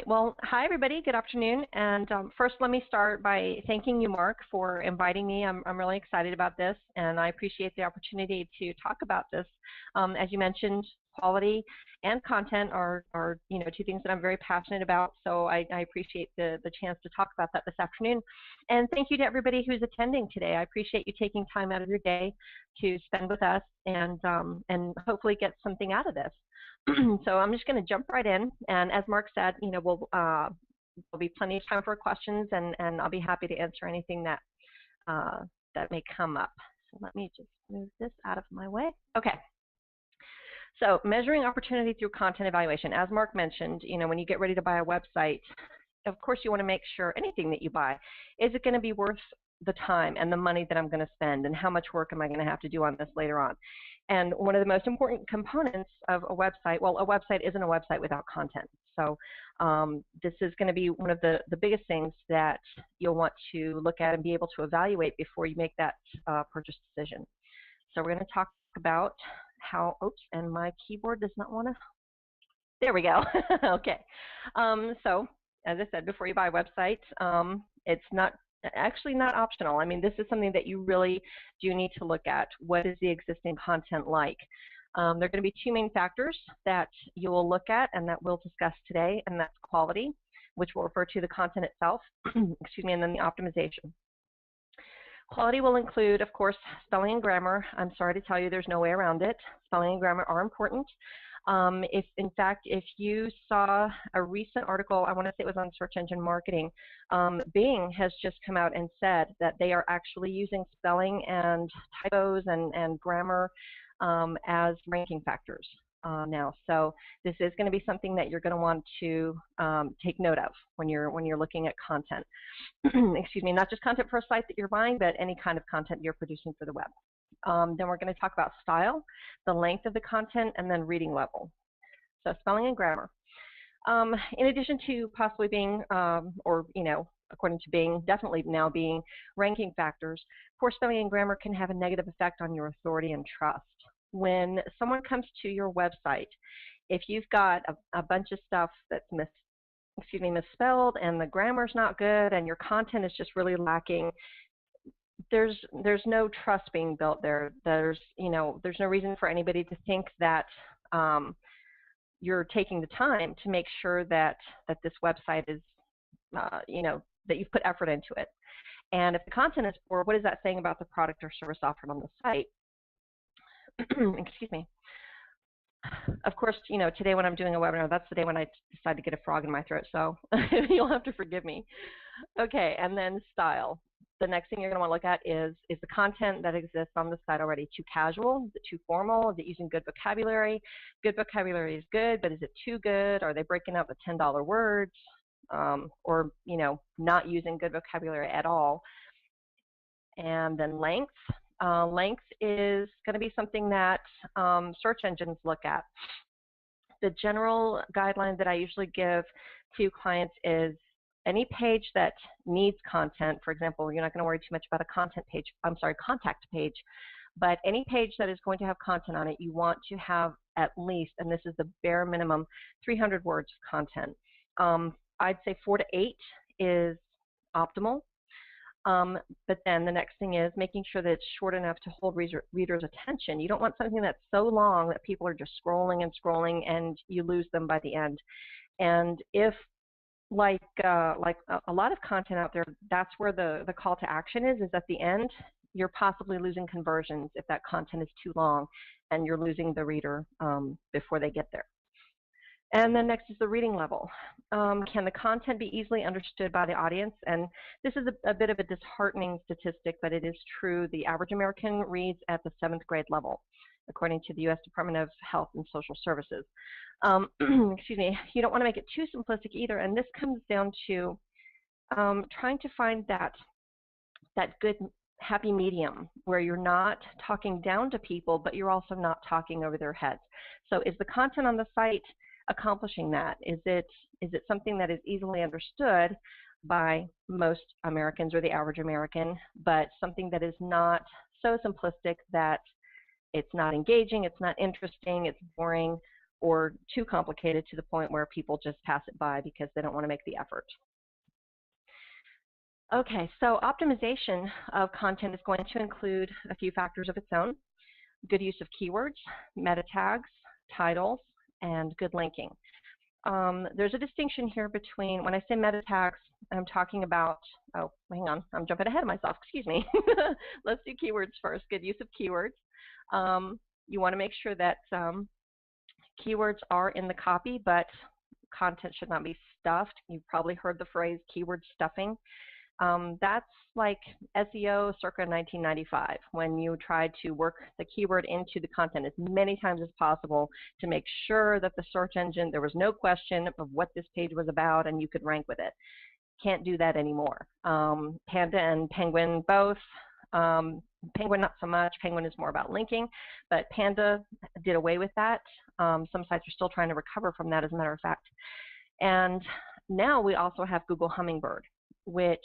right. Well, hi, everybody. Good afternoon. And first, let me start by thanking you, Mark, for inviting me. I'm really excited about this, and I appreciate the opportunity to talk about this. As you mentioned, quality and content are two things that I'm very passionate about, so I appreciate the chance to talk about that this afternoon. And thank you to everybody who's attending today. I appreciate you taking time out of your day to spend with us and hopefully get something out of this. So I'm just going to jump right in, and as Mark said, there'll be plenty of time for questions, and I'll be happy to answer anything that that may come up. So let me just move this out of my way. Okay. So measuring opportunity through content evaluation. As Mark mentioned, when you get ready to buy a website, of course you want to make sure anything that you buy, is it going to be worth the time and the money that I'm going to spend, and how much work am I going to have to do on this later on? And one of the most important components of a website, well, a website isn't a website without content. So this is going to be one of the biggest things that you'll want to look at and be able to evaluate before you make that purchase decision. So we're going to talk about how, oops, and my keyboard does not want to, there we go. Okay. So as I said, before you buy a website, it's actually not optional. I mean, this is something that you really do need to look at. What is the existing content like? There are going to be two main factors that you will look at and that we'll discuss today, and that's quality, which will refer to the content itself, excuse me, and then the optimization. Quality will include, of course, spelling and grammar. I'm sorry to tell you there's no way around it. Spelling and grammar are important. In fact, if you saw a recent article, I want to say it was on search engine marketing, Bing has just come out and said that they are actually using spelling and typos and grammar as ranking factors now. So this is going to be something that you're going to want to take note of when you're looking at content. Excuse me, not just content for a site that you're buying, but any kind of content you're producing for the web. Then we're going to talk about style, the length of the content, and then reading level. So spelling and grammar. In addition to possibly being, according to Bing, definitely now being ranking factors, poor spelling and grammar can have a negative effect on your authority and trust. When someone comes to your website, if you've got a bunch of stuff that's misspelled and the grammar's not good and your content is just really lacking, there's no trust being built there. There's no reason for anybody to think that you're taking the time to make sure that this website is, that you've put effort into it. And if the content is poor, what is that saying about the product or service offered on the site? Excuse me. Of course, today when I'm doing a webinar, that's the day when I decide to get a frog in my throat, so you'll have to forgive me. Okay, and then style. The next thing you're going to want to look at is the content that exists on the site already too casual? Is it too formal? Is it using good vocabulary? Good vocabulary is good, but is it too good? Are they breaking out the $10 words? Or, not using good vocabulary at all? And then length. Length is going to be something that search engines look at. The general guideline that I usually give to clients is any page that needs content, for example, you're not going to worry too much about a contact page, but any page that is going to have content on it, you want to have at least, and this is the bare minimum, 300 words of content. I'd say 4 to 8 is optimal. But then the next thing is making sure that it's short enough to hold readers' attention. You don't want something that's so long that people are just scrolling and scrolling and you lose them by the end. And if, like a lot of content out there, that's where the call to action is at the end, you're possibly losing conversions if that content is too long and you're losing the reader before they get there. And then next is the reading level. Can the content be easily understood by the audience? And this is a bit of a disheartening statistic, but it is true. The average American reads at the 7th grade level, according to the U.S. Department of Health and Social Services. Excuse me. You don't want to make it too simplistic either, and this comes down to trying to find that good happy medium where you're not talking down to people, but you're also not talking over their heads. So is the content on the site accomplishing that? Is it something that is easily understood by most Americans or the average American, but something that is not so simplistic that it's not engaging, it's not interesting, it's boring, or too complicated to the point where people just pass it by because they don't want to make the effort. Okay, so optimization of content is going to include a few factors of its own: good use of keywords, meta tags, titles, and good linking. There's a distinction here between, when I say meta tags, I'm talking about, oh, hang on, I'm jumping ahead of myself, excuse me. Let's do keywords first. Good use of keywords. You want to make sure that keywords are in the copy, but content should not be stuffed. You've probably heard the phrase keyword stuffing. That's like SEO circa 1995, when you tried to work the keyword into the content as many times as possible to make sure that the search engine, there was no question of what this page was about and you could rank with it. Can't do that anymore. Panda and Penguin both. Penguin not so much. Penguin is more about linking, but Panda did away with that. Some sites are still trying to recover from that, as a matter of fact. And now we also have Google Hummingbird, which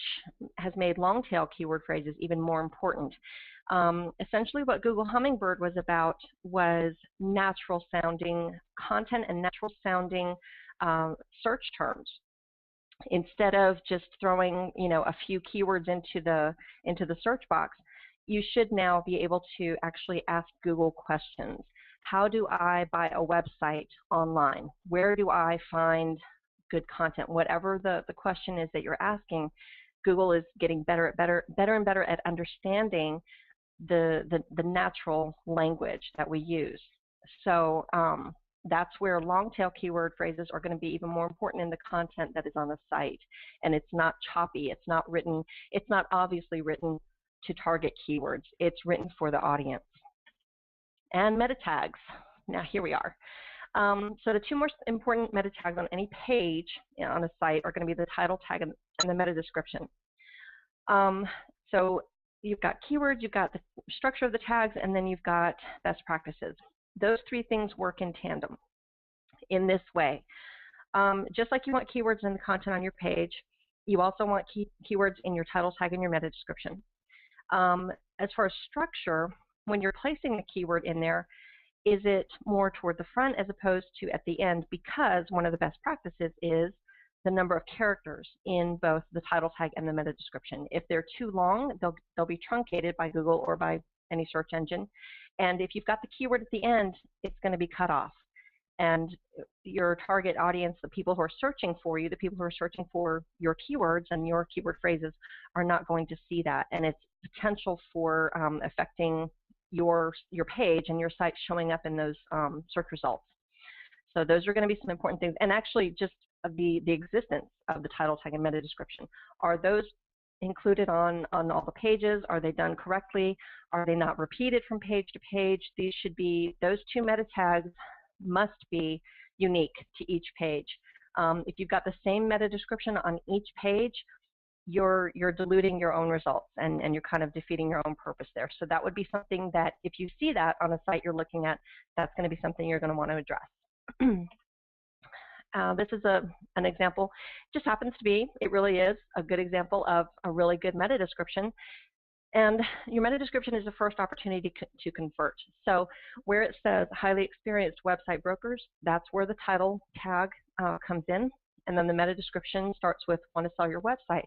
has made long-tail keyword phrases even more important. Essentially what Google Hummingbird was about was natural-sounding content and natural-sounding search terms. Instead of just throwing, a few keywords into the search box, you should now be able to actually ask Google questions. How do I buy a website online? Where do I find good content? Whatever the question is that you're asking, Google is getting better and better at understanding the natural language that we use. So that's where long-tail keyword phrases are going to be even more important in the content that is on the site. And it's not choppy. It's not written. It's not obviously written to target keywords. It's written for the audience. And meta tags. Now here we are. So the two most important meta tags on any page on a site are going to be the title tag and the meta description. So you've got keywords, you've got the structure of the tags, and then you've got best practices. Those three things work in tandem in this way. Just like you want keywords in the content on your page, you also want keywords in your title tag and your meta description. As far as structure, when you're placing the keyword in there, is it more toward the front as opposed to at the end? Because one of the best practices is the number of characters in both the title tag and the meta description. If they're too long, they'll be truncated by Google or by any search engine. And if you've got the keyword at the end, it's going to be cut off. And your target audience, the people who are searching for you, the people who are searching for your keywords and your keyword phrases, are not going to see that. And it's potential for affecting your page and your site showing up in those search results. So those are going to be some important things. And actually, just the existence of the title tag and meta description. Are those included on all the pages? Are they done correctly? Are they not repeated from page to page? These should be, those two meta tags must be unique to each page. If you've got the same meta description on each page, you're diluting your own results and you're kind of defeating your own purpose there. So that would be something that if you see that on a site you're looking at, that's going to be something you're going to want to address. This is an example. It just happens to be, it really is a good example of a really good meta description. And your meta description is the first opportunity to convert. So where it says highly experienced website brokers, that's where the title tag comes in. And then the meta description starts with want to sell your website.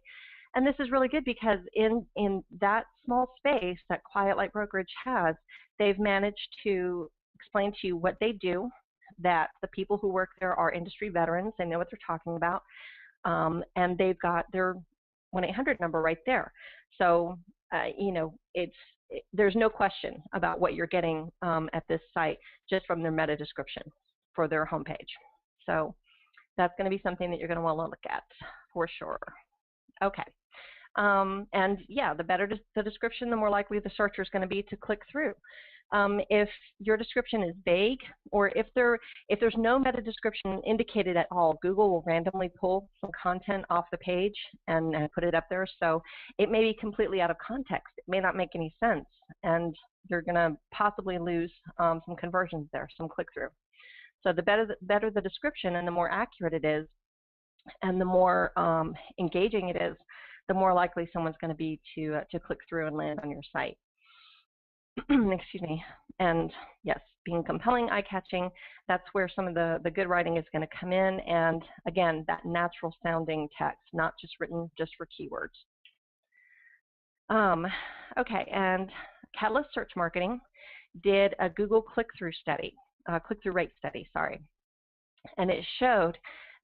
And this is really good because in that small space that Quiet Light Brokerage has, they've managed to explain to you what they do, that the people who work there are industry veterans, they know what they're talking about, and they've got their 1-800 number right there. So, there's no question about what you're getting at this site just from their meta description for their homepage. So that's going to be something that you're going to want to look at for sure. Okay. And yeah, the better the description, the more likely the searcher is going to be to click through. If your description is vague, or if there's no meta description indicated at all, Google will randomly pull some content off the page and put it up there. So it may be completely out of context. It may not make any sense, and you're going to possibly lose some conversions there, some click-through. So the better the description and the more accurate it is, and the more engaging it is, the more likely someone's going to be to click through and land on your site. excuse me, and yes, being compelling, eye-catching, that's where some of the good writing is going to come in, and again, that natural sounding text, not just written just for keywords. Okay, and Catalyst Search Marketing did a Google click-through study, click-through rate study, sorry, and it showed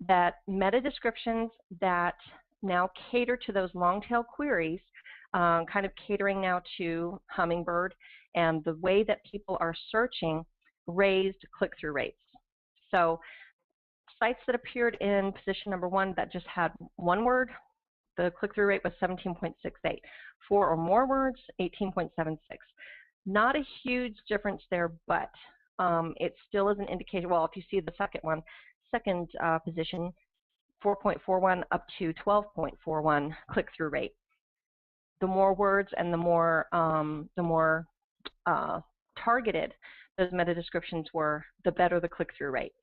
that meta descriptions that now cater to those long-tail queries, kind of catering now to Hummingbird, and the way that people are searching raised click-through rates. So sites that appeared in position number 1 that just had one word, the click-through rate was 17.68. 4 or more words, 18.76. Not a huge difference there, but it still is an indication. Well, if you see the second position, 4.41 up to 12.41 click-through rate. The more words and the more targeted those meta descriptions were, the better the click-through rate.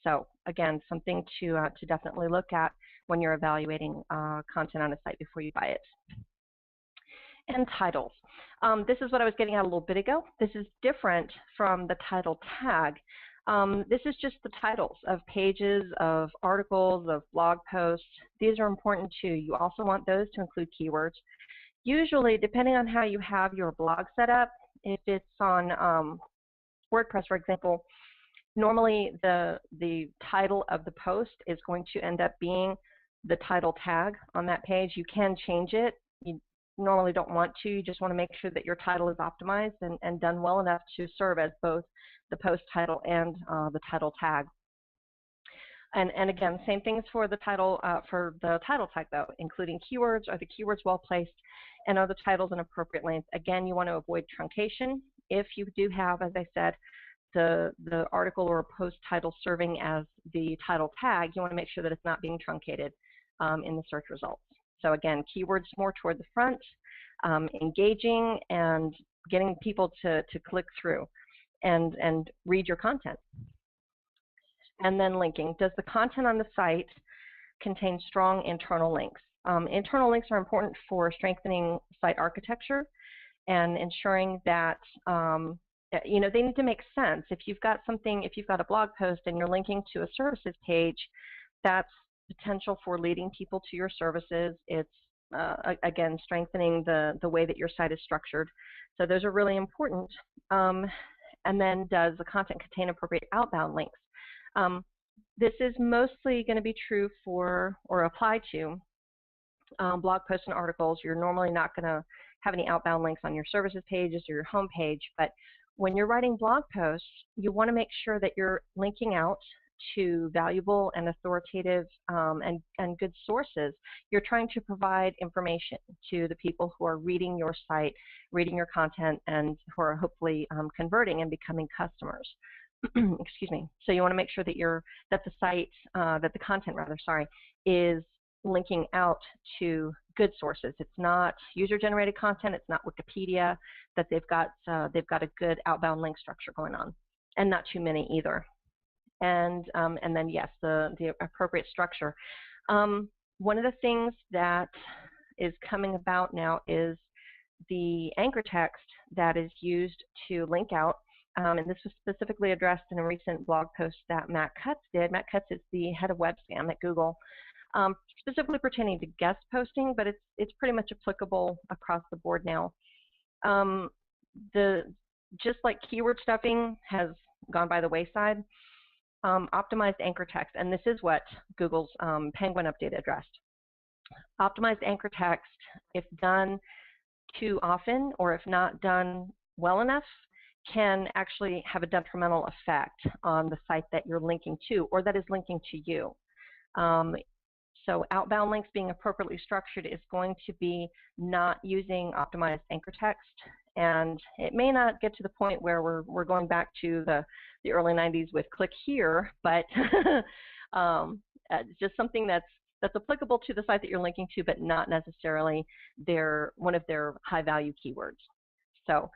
So again, something to definitely look at when you're evaluating content on a site before you buy it. And titles. This is what I was getting at a little bit ago. This is different from the title tag. This is just the titles of pages, of articles, of blog posts. These are important too. You also want those to include keywords. Usually, depending on how you have your blog set up, if it's on WordPress, for example, normally the title of the post is going to end up being the title tag on that page. You can change it. You normally don't want to. You just want to make sure that your title is optimized and done well enough to serve as both the post title and the title tag. And again, same things for the title tag though, including keywords. Are the keywords well placed, and are the titles an appropriate length? Again, you want to avoid truncation. If you do have, as I said, the article or post title serving as the title tag, you want to make sure that it's not being truncated in the search results. So again, keywords more toward the front, engaging and getting people to click through and read your content. And then linking. Does the content on the site contain strong internal links? Internal links are important for strengthening site architecture and ensuring that you know, they need to make sense. If you've got a blog post and you're linking to a services page, that's potential for leading people to your services. It's again strengthening the way that your site is structured. So those are really important. And then, does the content contain appropriate outbound links? This is mostly going to be true for or apply to blog posts and articles. You're normally not going to have any outbound links on your services pages or your home page, but when you're writing blog posts, you want to make sure that you're linking out to valuable and authoritative and good sources. You're trying to provide information to the people who are reading your site, reading your content, and who are hopefully converting and becoming customers. Excuse me. So you want to make sure that the content is linking out to good sources. It's not user-generated content. It's not Wikipedia. That they've got a good outbound link structure going on, and not too many either. And then yes, the appropriate structure. One of the things that is coming about now is the anchor text that is used to link out. And this was specifically addressed in a recent blog post that Matt Cutts did. Matt Cutts is the head of web spam at Google, specifically pertaining to guest posting, but it's pretty much applicable across the board now. Just like keyword stuffing has gone by the wayside, optimized anchor text, and this is what Google's Penguin update addressed. Optimized anchor text, if done too often or if not done well enough, can actually have a detrimental effect on the site that you're linking to or that is linking to you. So outbound links being appropriately structured is going to be not using optimized anchor text, and it may not get to the point where we're going back to the early 90s with click here, but it's just something that's applicable to the site that you're linking to, but not necessarily one of their high-value keywords. So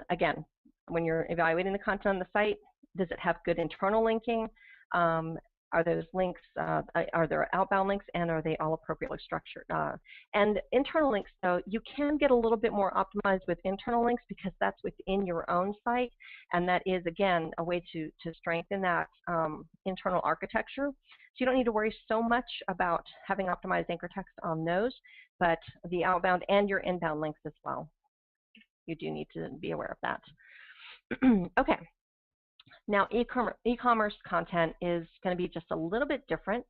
again, when you're evaluating the content on the site, does it have good internal linking? Are those links, are there outbound links, and are they all appropriately structured? And internal links, though, you can get a little bit more optimized with internal links because that's within your own site, and that is, again, a way to strengthen that internal architecture. So you don't need to worry so much about having optimized anchor text on those, but the outbound and your inbound links as well. You do need to be aware of that. Okay. Now, e-commerce content is going to be just a little bit different.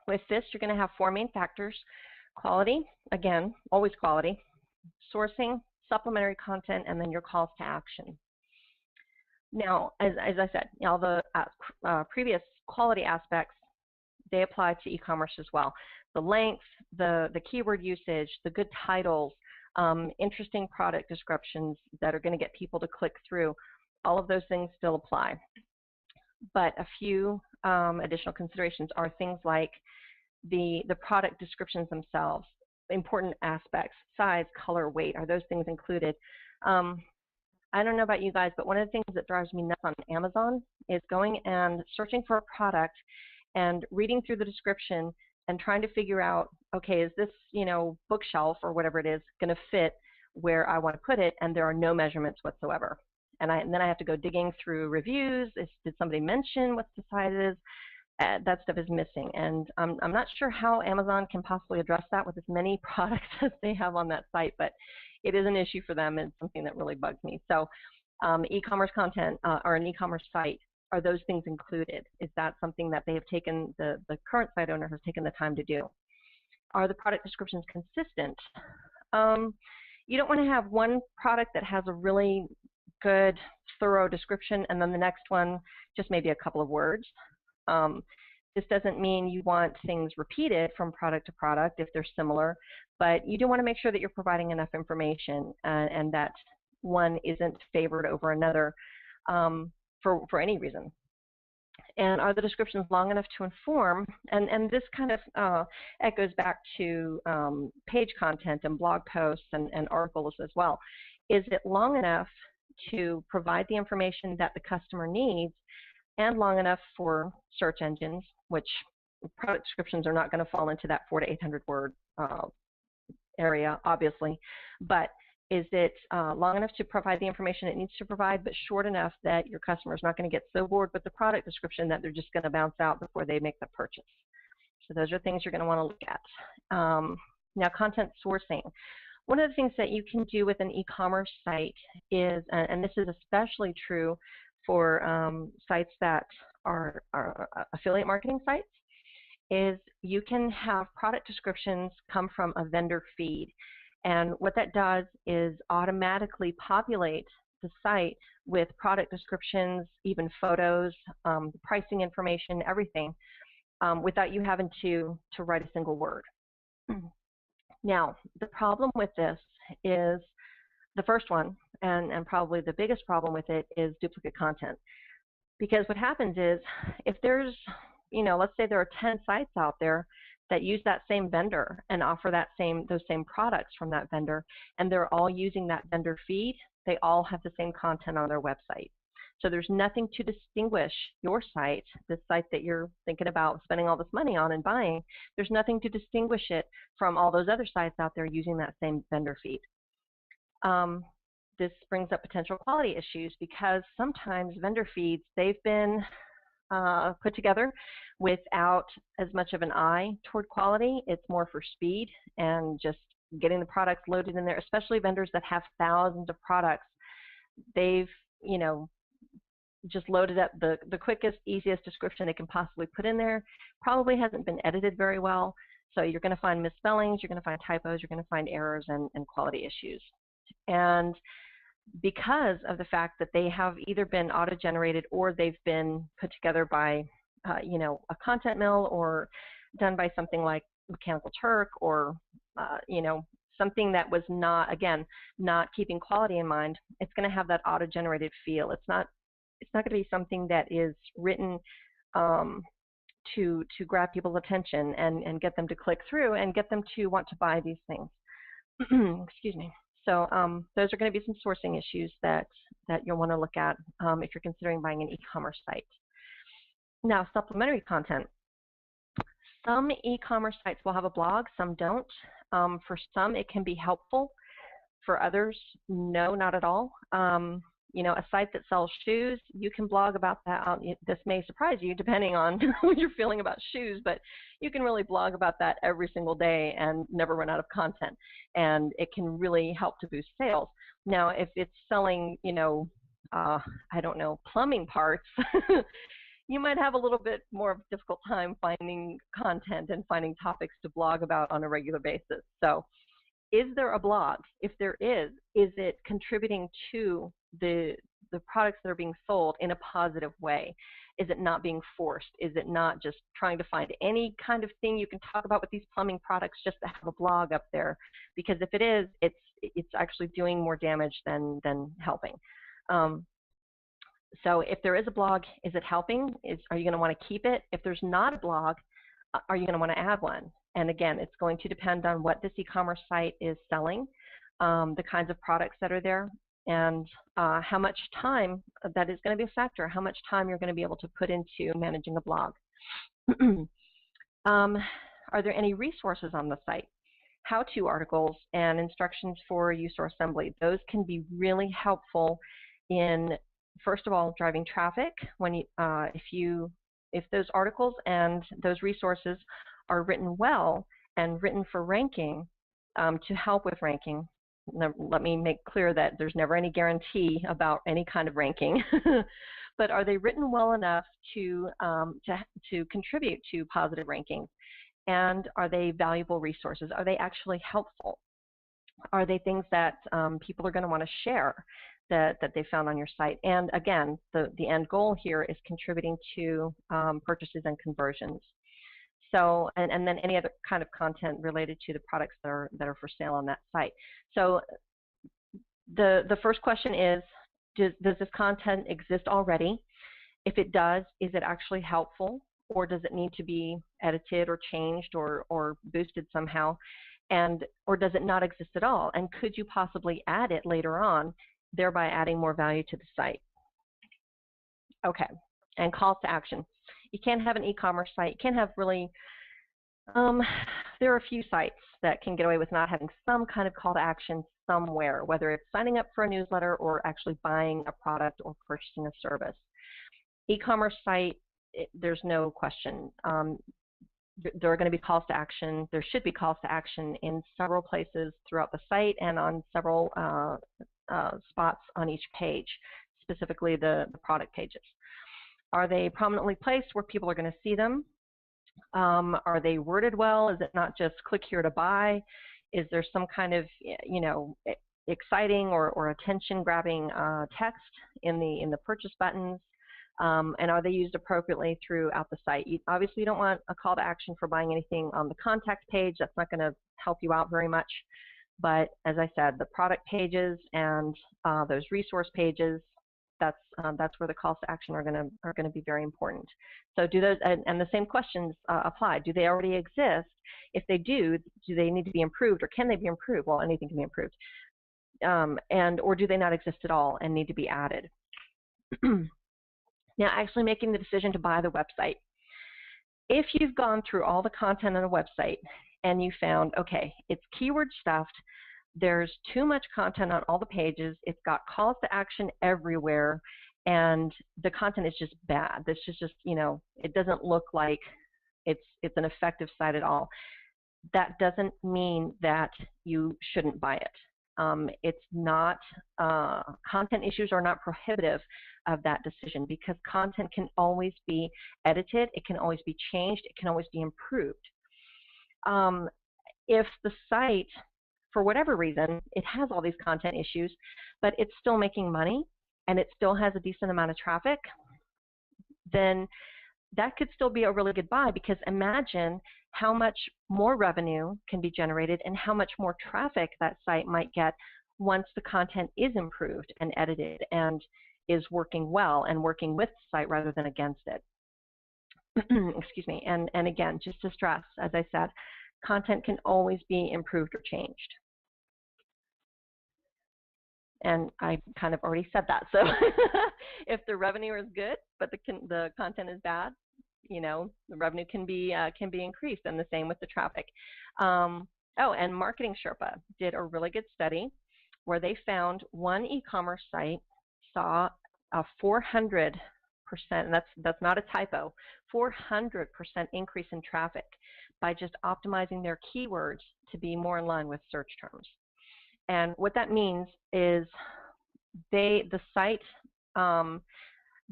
With this, you're going to have 4 main factors: quality, again, always quality, sourcing, supplementary content, and then your calls to action. Now, as I said, all the previous quality aspects, they apply to e-commerce as well. The length, the keyword usage, the good titles, interesting product descriptions that are going to get people to click through, all of those things still apply. But a few additional considerations are things like the product descriptions themselves, important aspects, size, color, weight. Are those things included? I don't know about you guys, but one of the things that drives me nuts on Amazon is going and searching for a product and reading through the description and trying to figure out, okay, is this, bookshelf or whatever it is going to fit where I want to put it, and there are no measurements whatsoever. And then I have to go digging through reviews. Did somebody mention what the size is? That stuff is missing, and I'm not sure how Amazon can possibly address that with as many products as they have on that site, but it is an issue for them and something that really bugs me. So e-commerce content or an e-commerce site, are those things included? Is that something that they have taken, the current site owner has taken the time to do? Are the product descriptions consistent? You don't want to have one product that has a really good, thorough description and then the next one just maybe a couple of words. This doesn't mean you want things repeated from product to product if they're similar, but you do want to make sure that you're providing enough information and that one isn't favored over another for any reason. And are the descriptions long enough to inform? And this kind of echoes back to page content and blog posts and articles as well. Is it long enough to provide the information that the customer needs and long enough for search engines, which product descriptions are not going to fall into that 400 to 800 word area, obviously, but is it long enough to provide the information it needs to provide, but short enough that your customer is not going to get so bored with the product description that they're just going to bounce out before they make the purchase? So those are things you're going to want to look at. Now, content sourcing. One of the things that you can do with an e-commerce site is, and this is especially true for sites that are affiliate marketing sites, is you can have product descriptions come from a vendor feed. And what that does is automatically populate the site with product descriptions, even photos, pricing information, everything, without you having to write a single word. Now, the problem with this is the first one, and probably the biggest problem with it, is duplicate content. Because what happens is, if there's, let's say there are 10 sites out there that use that same vendor and offer those same products from that vendor, and they're all using that vendor feed, they all have the same content on their website. So there's nothing to distinguish your site, the site that you're thinking about spending all this money on and buying, there's nothing to distinguish it from all those other sites out there using that same vendor feed. This brings up potential quality issues because sometimes vendor feeds, they've been put together without as much of an eye toward quality. It's more for speed and just getting the products loaded in there, especially vendors that have thousands of products. They've, just loaded up the quickest, easiest description they can possibly put in there. Probably hasn't been edited very well. So you're going to find misspellings, you're going to find typos, you're going to find errors and quality issues. And because of the fact that they have either been auto-generated or they've been put together by, a content mill or done by something like Mechanical Turk or, something that was not keeping quality in mind, it's going to have that auto-generated feel. It's not going to be something that is written to grab people's attention and get them to click through and get them to want to buy these things. Excuse me. So those are going to be some sourcing issues that you'll want to look at if you're considering buying an e-commerce site. Now, supplementary content. Some e-commerce sites will have a blog, some don't. For some, it can be helpful. For others, no, not at all. You know, a site that sells shoes, you can blog about that. This may surprise you depending on what you're feeling about shoes, but you can really blog about that every single day and never run out of content. And it can really help to boost sales. Now, if it's selling, you know, I don't know, plumbing parts, you might have a little bit more of a difficult time finding content and finding topics to blog about on a regular basis. So is there a blog? If there is it contributing to the products that are being sold in a positive way? Is it not being forced? Is it not just trying to find any kind of thing you can talk about with these plumbing products just to have a blog up there? Because if it is, it's actually doing more damage than helping. So if there is a blog, is it helping? Are you going to want to keep it? If there's not a blog, are you going to want to add one? And again, it's going to depend on what this e-commerce site is selling, the kinds of products that are there, and how much time that is going to be a factor, how much time you're going to be able to put into managing a blog. Are there any resources on the site? How-to articles and instructions for use or assembly. Those can be really helpful in, first of all, driving traffic. When if those articles and those resources are written well and written for ranking, to help with ranking. Now, let me make clear that there's never any guarantee about any kind of ranking, but are they written well enough to contribute to positive rankings? And are they valuable resources? Are they actually helpful? Are they things that people are going to want to share that they found on your site? And again, the end goal here is contributing to purchases and conversions. So, and then any other kind of content related to the products that are for sale on that site. So the first question is, does this content exist already? If it does, is it actually helpful, or does it need to be edited or changed or boosted somehow? Or does it not exist at all? And could you possibly add it later on, thereby adding more value to the site? Okay, and calls to action. You can't have an e-commerce site. You can't have really, there are a few sites that can get away with not having some kind of call to action somewhere, whether it's signing up for a newsletter or actually buying a product or purchasing a service. E-commerce site, there's no question. There are going to be calls to action. There should be calls to action in several places throughout the site and on several spots on each page, specifically the product pages. Are they prominently placed where people are going to see them? Are they worded well? Is it not just click here to buy? Is there some kind of, you know, exciting or attention-grabbing text in the purchase buttons? And are they used appropriately throughout the site? Obviously, you don't want a call to action for buying anything on the contact page. That's not going to help you out very much. But as I said, the product pages and those resource pages, that's where the calls to action are going to be very important. So do those, and the same questions apply. Do they already exist? If they do they need to be improved, or can they be improved? Well, anything can be improved. Or do they not exist at all and need to be added? Now, actually making the decision to buy the website. If you've gone through all the content on a website and you found, okay, it's keyword stuffed, there's too much content on all the pages, it's got calls to action everywhere, and the content is just bad. This is just, you know, it doesn't look like it's an effective site at all. That doesn't mean that you shouldn't buy it. It's not, content issues are not prohibitive of that decision, because content can always be edited, it can always be changed, it can always be improved. If the site, for whatever reason, it has all these content issues, but it's still making money and it still has a decent amount of traffic, then that could still be a really good buy, because imagine how much more revenue can be generated and how much more traffic that site might get once the content is improved and edited and is working well and working with the site rather than against it. Excuse me. And again, just to stress, as I said, content can always be improved or changed. And I kind of already said that. So if the revenue is good, but the content is bad, the revenue can be increased, and the same with the traffic. Oh, and Marketing Sherpa did a really good study where they found one e-commerce site saw a 400%, and that's not a typo, 400% increase in traffic by just optimizing their keywords to be more in line with search terms. And what that means is the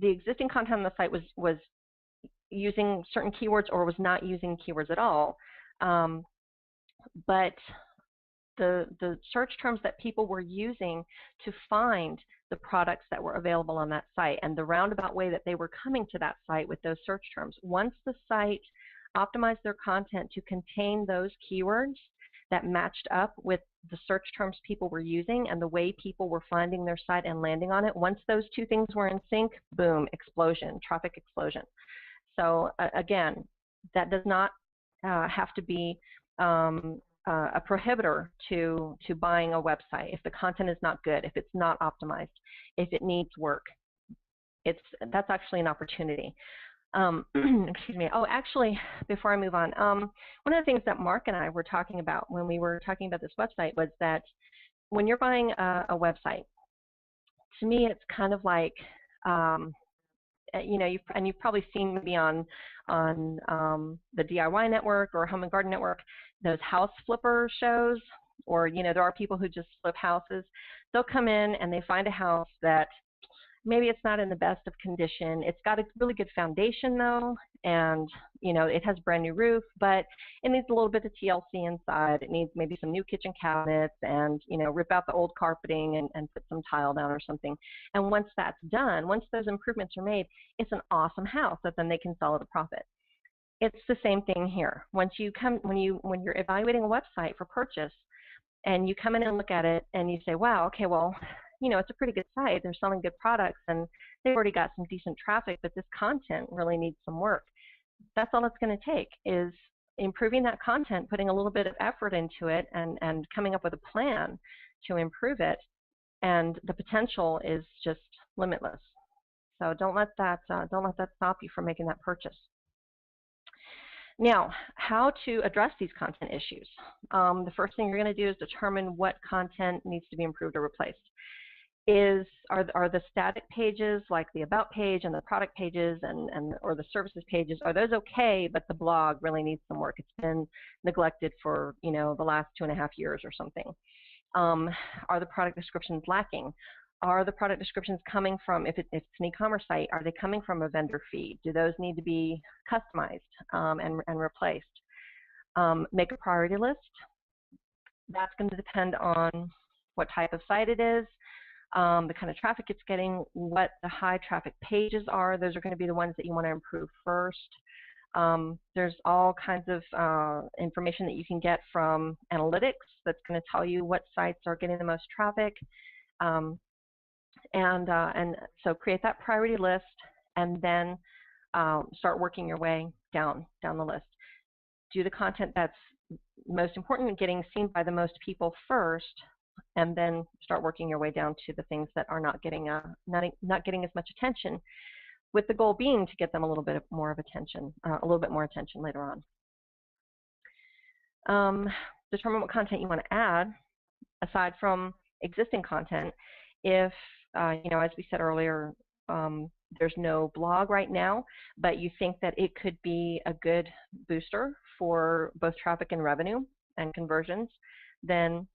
existing content on the site was using certain keywords or was not using keywords at all, but the search terms that people were using to find the products that were available on that site and the roundabout way that they were coming to that site with those search terms. Once the site optimized their content to contain those keywords that matched up with the search terms people were using and the way people were finding their site and landing on it, once those two things were in sync, boom, explosion, traffic explosion. So again, that does not have to be a prohibitor to buying a website. If the content is not good, if it's not optimized, if it needs work, that's actually an opportunity. Excuse me. Oh, actually, before I move on, one of the things that Mark and I were talking about when we were talking about this website was that when you're buying a website, to me, it's kind of like, you've probably seen maybe on the DIY network or Home and Garden network, those house flipper shows, or there are people who just flip houses. They'll come in and they find a house that maybe it's not in the best of condition. It's got a really good foundation though, and it has a brand new roof, but it needs a little bit of TLC inside. It needs maybe some new kitchen cabinets and rip out the old carpeting and put some tile down or something. And once that's done, once those improvements are made, it's an awesome house that then they can sell at a profit. It's the same thing here. When you're evaluating a website for purchase and you come in and look at it and you say, wow, okay, well, it's a pretty good site. They're selling good products and they've already got some decent traffic, but this content really needs some work. That's all it's going to take is improving that content, putting a little bit of effort into it and coming up with a plan to improve it. And the potential is just limitless. So don't let that stop you from making that purchase. Now, how to address these content issues. The first thing you're going to do is determine what content needs to be improved or replaced. Are the static pages like the About page and the product pages or the services pages, are those okay, but the blog really needs some work? It's been neglected for the last 2.5 years or something. Are the product descriptions lacking? Are the product descriptions coming from, if it's an e-commerce site, are they coming from a vendor feed? Do those need to be customized and replaced? Make a priority list. That's going to depend on what type of site it is, the kind of traffic it's getting, what the high traffic pages are. Those are going to be the ones that you want to improve first. There's all kinds of information that you can get from analytics that's going to tell you what sites are getting the most traffic. And so create that priority list and then start working your way down the list. Do the content that's most important and getting seen by the most people first, and then start working your way down to the things that are not getting not getting as much attention, with the goal being to get them a little bit more attention later on. Determine what content you want to add aside from existing content. If as we said earlier, there's no blog right now, but you think that it could be a good booster for both traffic and revenue and conversions, then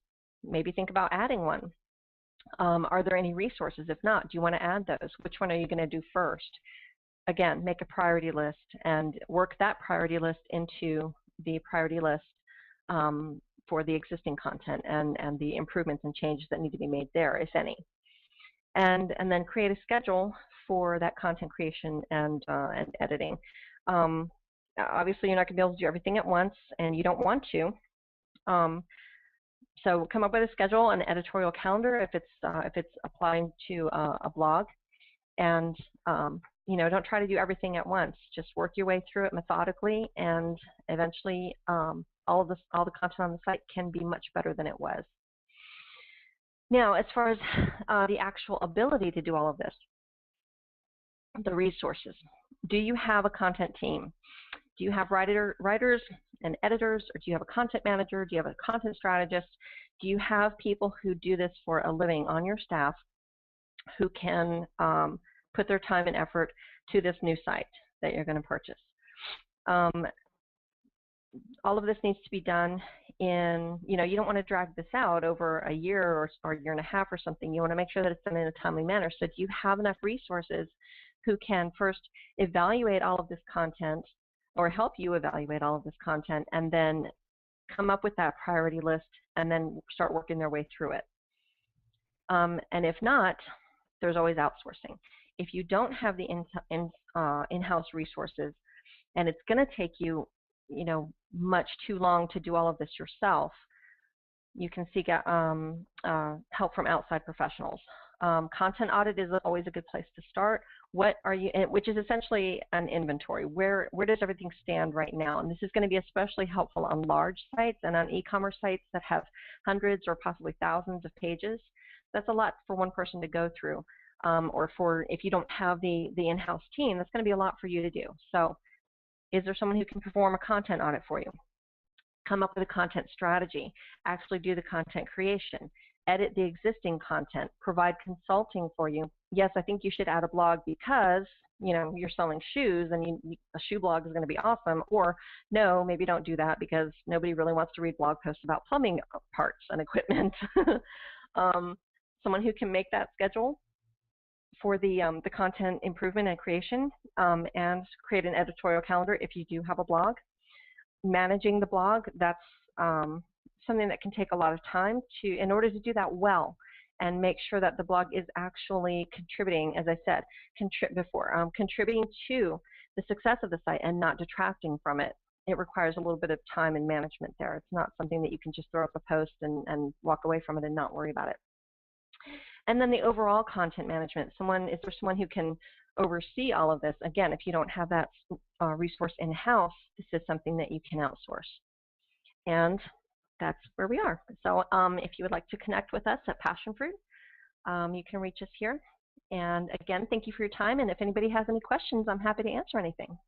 maybe think about adding one. Are there any resources? If not, do you want to add those? Which one are you going to do first? Again, make a priority list and work that priority list into the priority list for the existing content and the improvements and changes that need to be made there, if any. And then create a schedule for that content creation and editing. Obviously, you're not going to be able to do everything at once, and you don't want to. So come up with a schedule, an editorial calendar if it's applying to a blog, and don't try to do everything at once. Just work your way through it methodically, and eventually all the content on the site can be much better than it was. Now, as far as the actual ability to do all of this, the resources. Do you have a content team? Do you have writers and editors, or do you have a content manager? Do you have a content strategist? Do you have people who do this for a living on your staff who can put their time and effort to this new site that you're going to purchase? All of this needs to be done in, you don't want to drag this out over a year or a year and a half or something. You want to make sure that it's done in a timely manner. So do you have enough resources who can first evaluate all of this content or help you evaluate all of this content and then come up with that priority list and then start working their way through it? And if not, there's always outsourcing. If you don't have the in-house resources and it's going to take you much too long to do all of this yourself, you can seek help from outside professionals. Content audit is always a good place to start. What are you, which is essentially an inventory. Where does everything stand right now? And this is going to be especially helpful on large sites and on e-commerce sites that have hundreds or possibly thousands of pages. That's a lot for one person to go through. Or if you don't have the in-house team, that's going to be a lot for you to do. So is there someone who can perform a content audit for you? Come up with a content strategy, actually do the content creation, edit the existing content, provide consulting for you. Yes, I think you should add a blog because you're selling shoes and a shoe blog is going to be awesome. Or no, maybe don't do that because nobody really wants to read blog posts about plumbing parts and equipment. Someone who can make that schedule for the content improvement and creation, and create an editorial calendar if you do have a blog. Managing the blog, that's something that can take a lot of time in order to do that well and make sure that the blog is actually contributing, as I said contributing to the success of the site and not detracting from it. It requires a little bit of time and management there. It's not something that you can just throw up a post and walk away from it and not worry about it. And then the overall content management. Is there someone who can oversee all of this? Again, if you don't have that resource in-house, this is something that you can outsource. And that's where we are. So if you would like to connect with us at Passion Fruit, you can reach us here. And again, thank you for your time. And if anybody has any questions, I'm happy to answer anything.